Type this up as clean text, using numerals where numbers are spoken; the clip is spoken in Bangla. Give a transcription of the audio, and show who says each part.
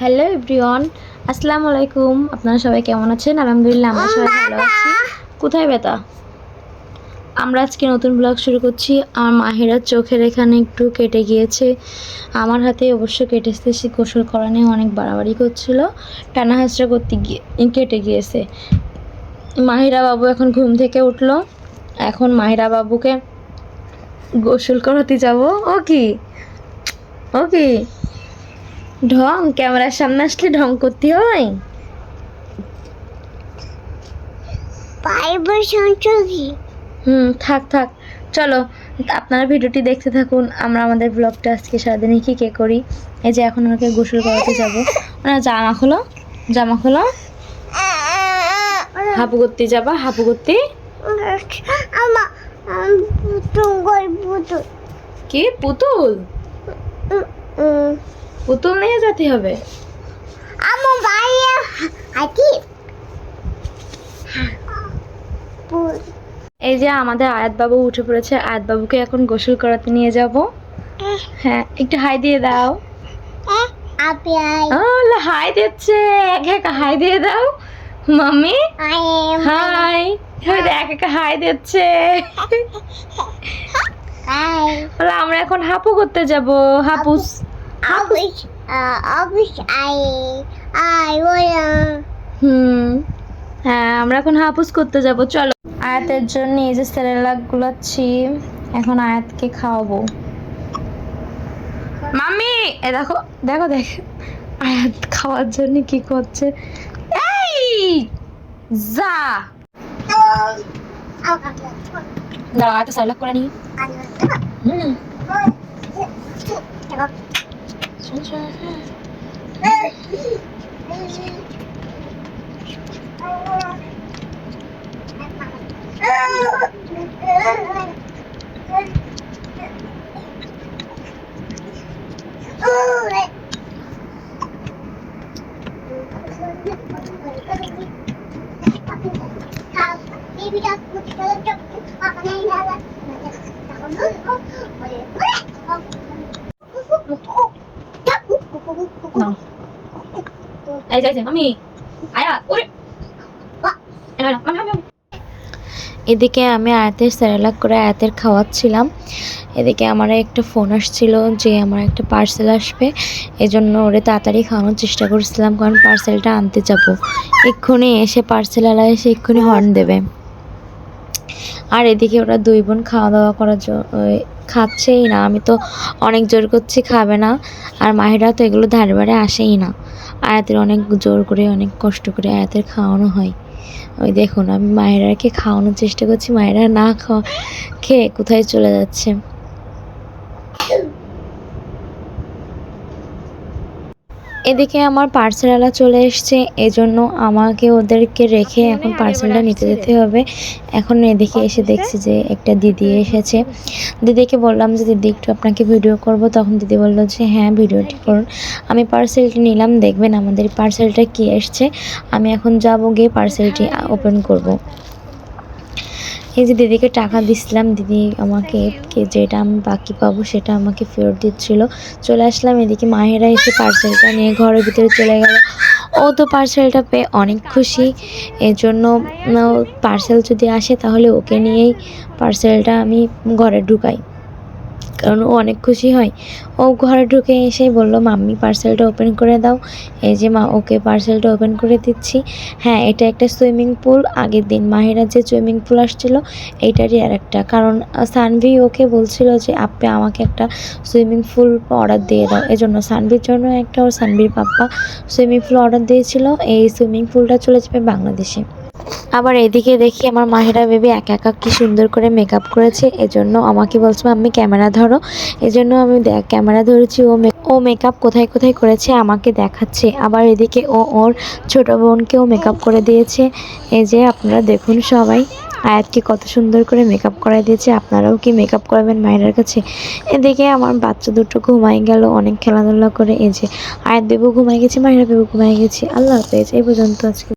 Speaker 1: হ্যালো এভরিওয়ান, আসসালামু আলাইকুম। আপনারা সবাই কেমন আছেন? আলহামদুলিল্লাহ আমরা সবাই ভালো আছি। কোথায় বেতা? আমরা আজকে নতুন ব্লগ শুরু করছি। আমার মাহিরার চোখের এখানে একটু কেটে গিয়েছে, আমার হাতে অবশ্য কেটেছে। সে গোসল করা নিয়ে অনেক বাড়াবাড়ি করছিল, টানা হাঁচড়া করতে গিয়ে কেটে গিয়েছে। মাহিরা বাবু এখন ঘুম থেকে উঠলো, এখন মাহিরা বাবুকে গোসল করাতে যাব। ও কি ঢং, ক্যামেরার সামনে আসলে ঢং করতে হয়। থাক থাক, চলো আপনারা ভিডিওটি দেখতে থাকুন। আমরা আমাদের ব্লগটা আজকে সারাদিনে কী কে করি। এই যে এখন ওকে গোসল করাতে যাবো। জামা খোলো, জামা খোলো। হাপু করতে যাবা? হাপু করতে কি? পুতুল পুতুল নিয়ে যেতে হবে। এই যে আমাদের আয়াত বাবু উঠে পড়েছে। আয়াত বাবুকে এখন গোসল করাতে নিয়ে যাব। হ্যাঁ, একটু হাই দিয়ে দাও। হাই দিচ্ছে, এক হাই দিয়ে দাও মাম্মি। হাই, এক হাই দিচ্ছে। আমরা এখন হাপু করতে যাব। হাপুস হ্যাঁ, আমরা এখন হাপুস করতে যাব। চলো, আয়াতের জন্য এই যে সেরেলাক গুলাচ্ছি, এখন আয়াতকে খাওয়াবো। মাম্মি এ দেখো দেখো দেখ, আয়াত খাওয়ার জন্য কি করছে। এই যা, দাঁড়া আয়াত সেরেলাক করে নি। এদিকে আমি আয়াতের সেরেলাক করে আয়াতের খাওয়াচ্ছিলাম। এদিকে আমার একটা ফোন আসছিল যে আমার একটা পার্সেল আসবে, এজন্য ওরে তাড়াতাড়ি খাওয়ানোর চেষ্টা করছিলাম, কারণ পার্সেলটা আনতে যাব। এক্ষুনি এসে পার্সেলওয়ালা এসে এক্ষুনি হর্ন দেবে। আর এদিকে ওরা দুই বোন খাওয়া দাওয়া করার খাচ্ছেই না। আমি তো অনেক জোর করছি খাবে না, আর মাহিরা তো এগুলো ধারে বারে আসেই না। আয়াতের অনেক জোর করে অনেক কষ্ট করে আয়াতের খাওয়ানো হয়। ওই দেখুন, আমি মাহিরাকে খাওয়ানোর চেষ্টা করছি, মাহিরা না খেয়ে কোথায় চলে যাচ্ছে। এদিকে আমার পার্সেলওয়ালা চলে এসছে, এজন্য আমাকে ওদেরকে রেখে এখন পার্সেলটা নিতে যেতে হবে। এখন এদিকে এসে দেখছি যে একটা দিদি এসেছে। দিদিকে বললাম যে দিদি একটু আপনাকে ভিডিও করব, তখন দিদি বললো যে হ্যাঁ ভিডিওটি করুন। আমি পার্সেলটি নিলাম, দেখবেন আমাদের পার্সেলটা কি এসছে। আমি এখন যাব, গিয়ে পার্সেলটি ওপেন করব। এই যে দিদিকে টাকা দিচ্ছিলাম, দিদি আমাকে যেটা আমি বাকি পাবো সেটা আমাকে ফেরত দিচ্ছিল। চলে আসলাম, এদিকে মাহিরা এসে পার্সেলটা নিয়ে ঘরের ভিতরে চলে গেল। ও তো পার্সেলটা পেয়ে অনেক খুশি, এজন্য পার্সেল যদি আসে তাহলে ওকে নিয়েই পার্সেলটা আমি ঘরে ঢুকাই, কারণ ও অনেক খুশি হয়। ও ঘরে ঢুকে এসেই বললো মাম্মি পার্সেলটা ওপেন করে দাও। এই যে মা ওকে পার্সেলটা ওপেন করে দিচ্ছি। হ্যাঁ, এটা একটা সুইমিং পুল। আগের দিন মাহিরা যে সুইমিং পুল আসছিলো এইটারই আর একটা, কারণ সানভি ওকে বলছিল যে আপনি আমাকে একটা সুইমিং পুল অর্ডার দিয়ে দাও, এজন্য সানভির জন্য একটা, ওর সানভির পাপ্পা সুইমিং পুল অর্ডার দিয়েছিল। এই সুইমিং পুলটা চলে যাবে বাংলাদেশে। আবার এদিকে দেখি আমার মাহিরা বেবি একা একা কি সুন্দর করে মেকআপ করেছে, এজন্য আমাকে বলছে আমি ক্যামেরা ধরো। এজন্য আমি ক্যামেরা ধরেছি। ও মেকআপ কোথায় কোথায় করেছে আমাকে দেখাচ্ছে। আবার এদিকে ও ওর ছোট বোনকেও মেকআপ করে দিয়েছে। এই যে আপনারা দেখুন সবাই, আয়াতকে কত সুন্দর করে মেকআপ করাই দিয়েছে। আপনারাও কি মেকআপ করাবেন মাহিরার কাছে? এদিকে আমার বাচ্চা দুটো ঘুমাই গেল অনেক খেলাধুলা করে। এই যে আয়াত বেবু ঘুমাই গেছে, মাহিরা বেবু ঘুমাই গেছে। আল্লাহ হাফেজ, এই পর্যন্ত আজকে।